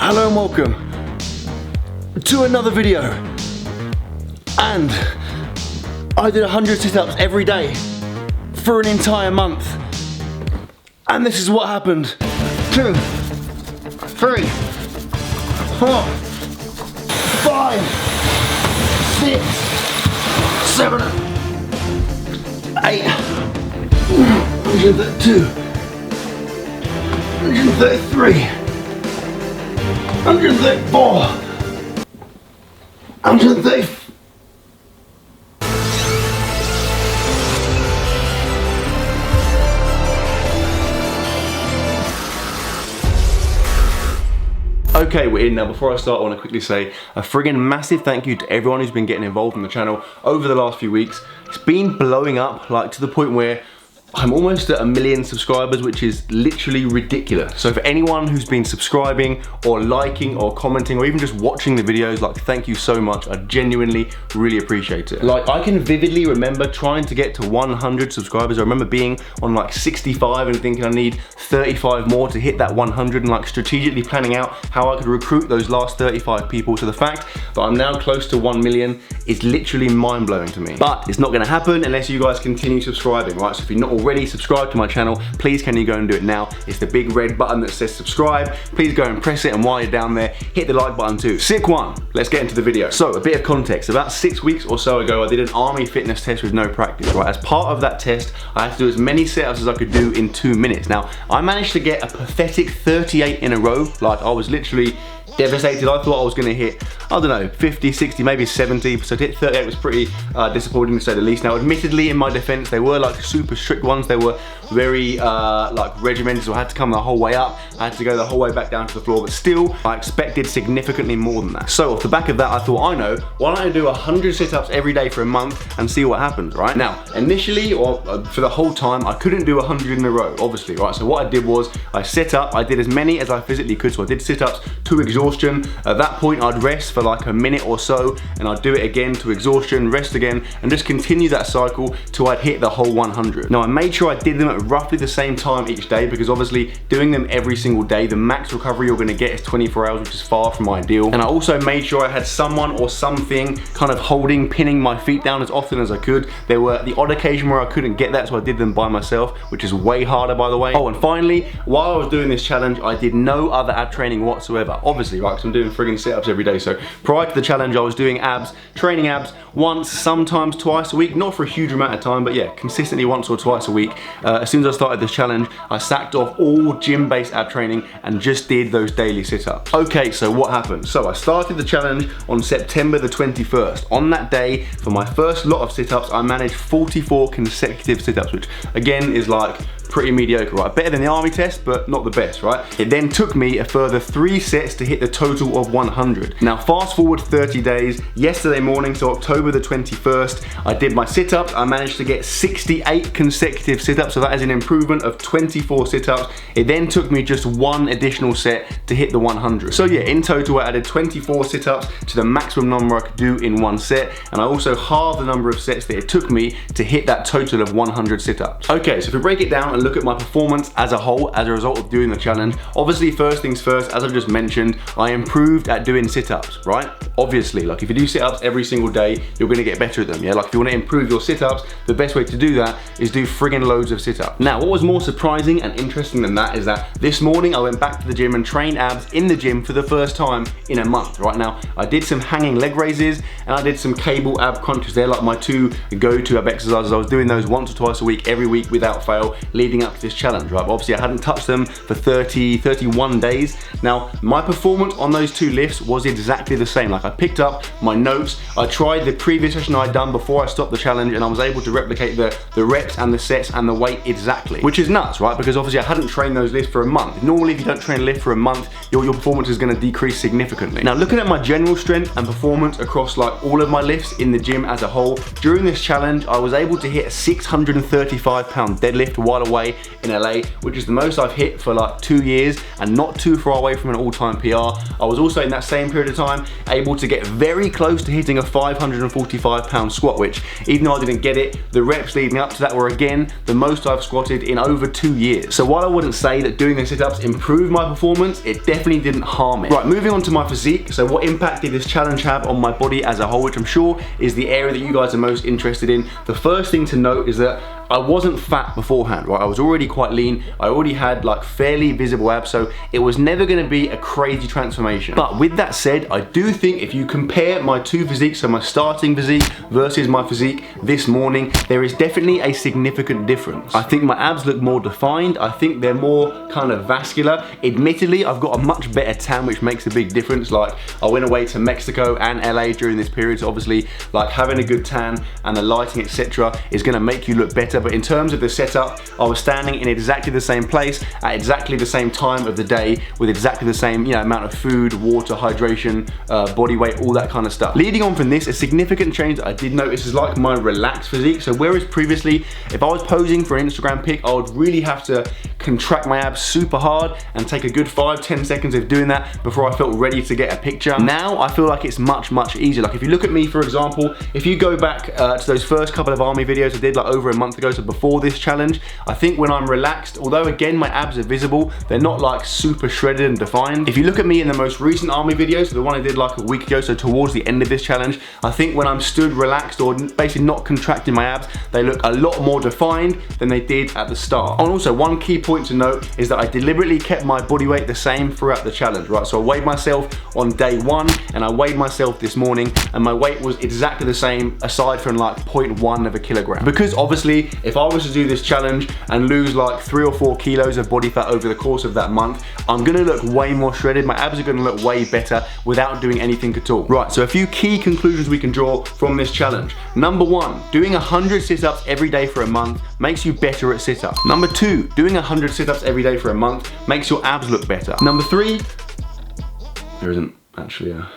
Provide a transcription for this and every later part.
Hello and welcome to another video. And I did 100 sit-ups every day for an entire month. And this is what happened. 2, 3, 4, 5, 6, 7, 8, 132, 133, 134, 135. Okay, we're in now. Before I start, I want to quickly say a friggin' massive thank you to everyone who's been getting involved in the channel over the last few weeks. It's been blowing up, like to the point where I'm almost at 1 million subscribers, which is literally ridiculous. So for anyone who's been subscribing or liking or commenting or even just watching the videos, like thank you so much. I genuinely really appreciate it. Like I can vividly remember trying to get to 100 subscribers. I remember being on like 65 and thinking I need 35 more to hit that 100 and like strategically planning out how I could recruit those last 35 people. So the fact that I'm now close to 1 million is literally mind blowing to me. But it's not gonna happen unless you guys continue subscribing, right? So if you're not already subscribed to my channel, please can you go and do it now. It's the big red button that says subscribe. Please go and press it, and while you're down there, hit the like button too. Sick one. Let's get into the video. So a bit of context. About 6 weeks or so ago, I did an army fitness test with no practice, right? As part of that test, I had to do as many sit-ups as I could do in 2 minutes. Now, I managed to get a pathetic 38 in a row. Like I was literally devastated. I thought I was gonna hit, I don't know, 50, 60, maybe 70. So to hit 38 was pretty disappointing to say the least. Now, admittedly, in my defense, they were like super strict ones. They were very like regimented, so I had to come the whole way up. I had to go the whole way back down to the floor, but still, I expected significantly more than that. So off the back of that, I thought, I know, why don't I do 100 sit-ups every day for a month and see what happens, right? Now, initially, or for the whole time, I couldn't do 100 in a row, obviously, right? So what I did was, I set up, I did as many as I physically could, so I did sit-ups to exhaustion. At that point, I'd rest for like a minute or so, and I'd do it again to exhaustion, rest again, and just continue that cycle till I'd hit the whole 100. Now, I made sure I did them at roughly the same time each day, because obviously doing them every single day, the max recovery you're gonna get is 24 hours, which is far from ideal. And I also made sure I had someone or something kind of pinning my feet down as often as I could. There were the odd occasion where I couldn't get that, so I did them by myself, which is way harder, by the way. Oh, and finally, while I was doing this challenge, I did no other ab training whatsoever. Obviously, right, because I'm doing friggin' sit-ups every day. So prior to the challenge, I was doing abs, training abs once, sometimes twice a week, not for a huge amount of time, but yeah, consistently once or twice a week. As soon as I started this challenge, I sacked off all gym-based ab training and just did those daily sit-ups. Okay, so what happened? So I started the challenge on September the 21st. On that day, for my first lot of sit-ups, I managed 44 consecutive sit-ups, which again is like pretty mediocre, right? Better than the army test, but not the best, right? It then took me a further 3 sets to hit the total of 100. Now, fast forward 30 days, yesterday morning, so October the 21st, I did my sit-ups. I managed to get 68 consecutive sit-ups, so that is an improvement of 24 sit-ups. It then took me just 1 additional set to hit the 100. So yeah, in total, I added 24 sit-ups to the maximum number I could do in 1 set, and I also halved the number of sets that it took me to hit that total of 100 sit-ups. Okay, so if we break it down and look at my performance as a whole as a result of doing the challenge, obviously first things first, as I've just mentioned, I improved at doing sit-ups, right? Obviously, like if you do sit-ups every single day, you're gonna get better at them, yeah? Like if you wanna improve your sit-ups, the best way to do that is do friggin' loads of sit-ups. Now, what was more surprising and interesting than that is that this morning I went back to the gym and trained abs in the gym for the first time in a month. Right now, I did some hanging leg raises and I did some cable ab crunches. They're like my 2 go-to ab exercises. I was doing those once or twice a week, every week without fail, leading up to this challenge, right? But obviously I hadn't touched them for 31 days. Now, my performance on those 2 lifts was exactly the same. Like I picked up my notes, I tried the previous session I'd done before I stopped the challenge, and I was able to replicate the reps and the sets and the weight exactly, which is nuts, right? Because obviously I hadn't trained those lifts for a month. Normally, if you don't train a lift for a month, your performance is gonna decrease significantly. Now, looking at my general strength and performance across like all of my lifts in the gym as a whole, during this challenge, I was able to hit a 635 pound deadlift while away away in LA, which is the most I've hit for like 2 years and not too far away from an all-time PR. I was also in that same period of time able to get very close to hitting a 545-pound squat, which even though I didn't get it, the reps leading up to that were again the most I've squatted in over 2 years. So while I wouldn't say that doing the sit-ups improved my performance, it definitely didn't harm it. Right, moving on to my physique. So what impact did this challenge have on my body as a whole, which I'm sure is the area that you guys are most interested in. The first thing to note is that I wasn't fat beforehand, right? I was already quite lean. I already had like fairly visible abs, so it was never gonna be a crazy transformation. But with that said, I do think if you compare my two physiques, so my starting physique versus my physique this morning, there is definitely a significant difference. I think my abs look more defined. I think they're more kind of vascular. Admittedly, I've got a much better tan, which makes a big difference. Like I went away to Mexico and LA during this period, so obviously like having a good tan and the lighting, etc., is gonna make you look better. But in terms of the setup, I was standing in exactly the same place at exactly the same time of the day with exactly the same, you know, amount of food, water, hydration, body weight, all that kind of stuff. Leading on from this, a significant change that I did notice is like my relaxed physique. So whereas previously, if I was posing for an Instagram pic, I would really have to contract my abs super hard and take a good 5-10 seconds of doing that before I felt ready to get a picture. Now I feel like it's much easier. Like if you look at me, for example, if you go back to those first couple of army videos I did like over a month ago, so before this challenge, I think when I'm relaxed, although again my abs are visible, they're not like super shredded and defined. If you look at me in the most recent army video, so the one I did like a week ago, so towards the end of this challenge, I think when I'm stood relaxed or basically not contracting my abs, they look a lot more defined than they did at the start. And also one key point to note is that I deliberately kept my body weight the same throughout the challenge, right? So I weighed myself on day 1 and I weighed myself this morning and my weight was exactly the same aside from like 0.1 of a kilogram. Because obviously if I was to do this challenge and lose like 3 or 4 kilos of body fat over the course of that month, I'm gonna look way more shredded. My abs are gonna look way better without doing anything at all. Right, so a few key conclusions we can draw from this challenge. Number 1, doing 100 sit-ups every day for a month makes you better at sit-ups. Number 2, doing 100 sit-ups every day for a month makes your abs look better. Number 3, there isn't actually a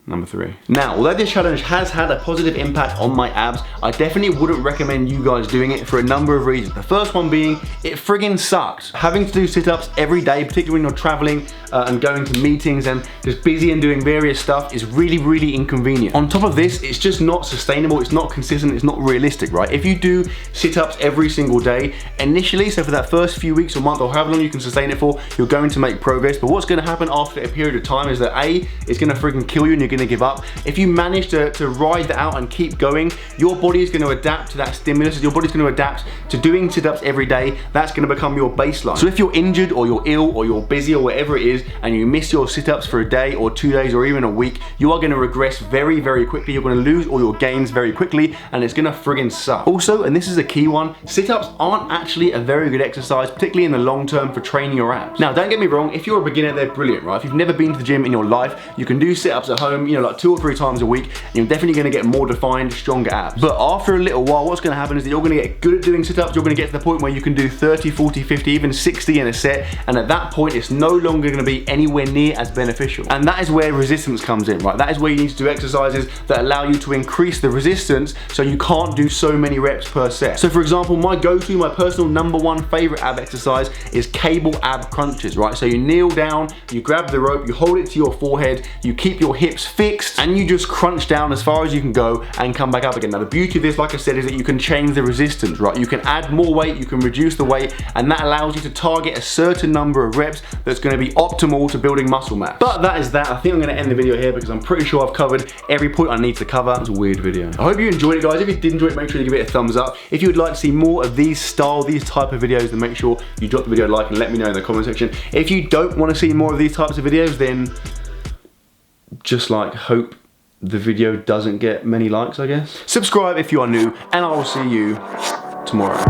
number 3. Now, although this challenge has had a positive impact on my abs, I definitely wouldn't recommend you guys doing it for a number of reasons. The first one being, it friggin' sucks. Having to do sit-ups every day, particularly when you're traveling and going to meetings and just busy and doing various stuff, is really inconvenient. On top of this, it's just not sustainable, it's not consistent, it's not realistic, right? If you do sit-ups every single day, initially, so for that first few weeks or month or however long you can sustain it for, you're going to make progress. But what's gonna happen after a period of time is that A, it's gonna friggin' kill you and you're gonna give up. If you manage to ride that out and keep going, your body is going to adapt to that stimulus. Your body's going to adapt to doing sit-ups every day. That's going to become your baseline. So if you're injured or you're ill or you're busy or whatever it is and you miss your sit-ups for a day or 2 days or even a week, you are going to regress very quickly. You're going to lose all your gains very quickly and it's going to friggin' suck. Also, and this is a key one, sit-ups aren't actually a very good exercise, particularly in the long term for training your abs. Now, don't get me wrong, if you're a beginner, they're brilliant, right? If you've never been to the gym in your life, you can do sit-ups at home, you know, like 2 or 3 times a week, and you're definitely gonna get more defined, stronger abs. But after a little while, what's gonna happen is that you're gonna get good at doing sit-ups, you're gonna get to the point where you can do 30, 40, 50, even 60 in a set, and at that point, it's no longer gonna be anywhere near as beneficial. And that is where resistance comes in, right? That is where you need to do exercises that allow you to increase the resistance so you can't do so many reps per set. So for example, my go-to, my personal #1 favorite ab exercise is cable ab crunches, right? So you kneel down, you grab the rope, you hold it to your forehead, you keep your hips fixed, and you just crunch down as far as you can go and come back up again. Now the beauty of this, like I said, is that you can change the resistance, right? You can add more weight, you can reduce the weight, and that allows you to target a certain number of reps that's gonna be optimal to building muscle mass. But that is that. I think I'm gonna end the video here because I'm pretty sure I've covered every point I need to cover. That was a weird video. I hope you enjoyed it, guys. If you did enjoy it, make sure you give it a thumbs up. If you would like to see more of these type of videos, then make sure you drop the video a like and let me know in the comment section. If you don't want to see more of these types of videos, then just like hope the video doesn't get many likes, I guess. Subscribe if you are new, and I will see you tomorrow.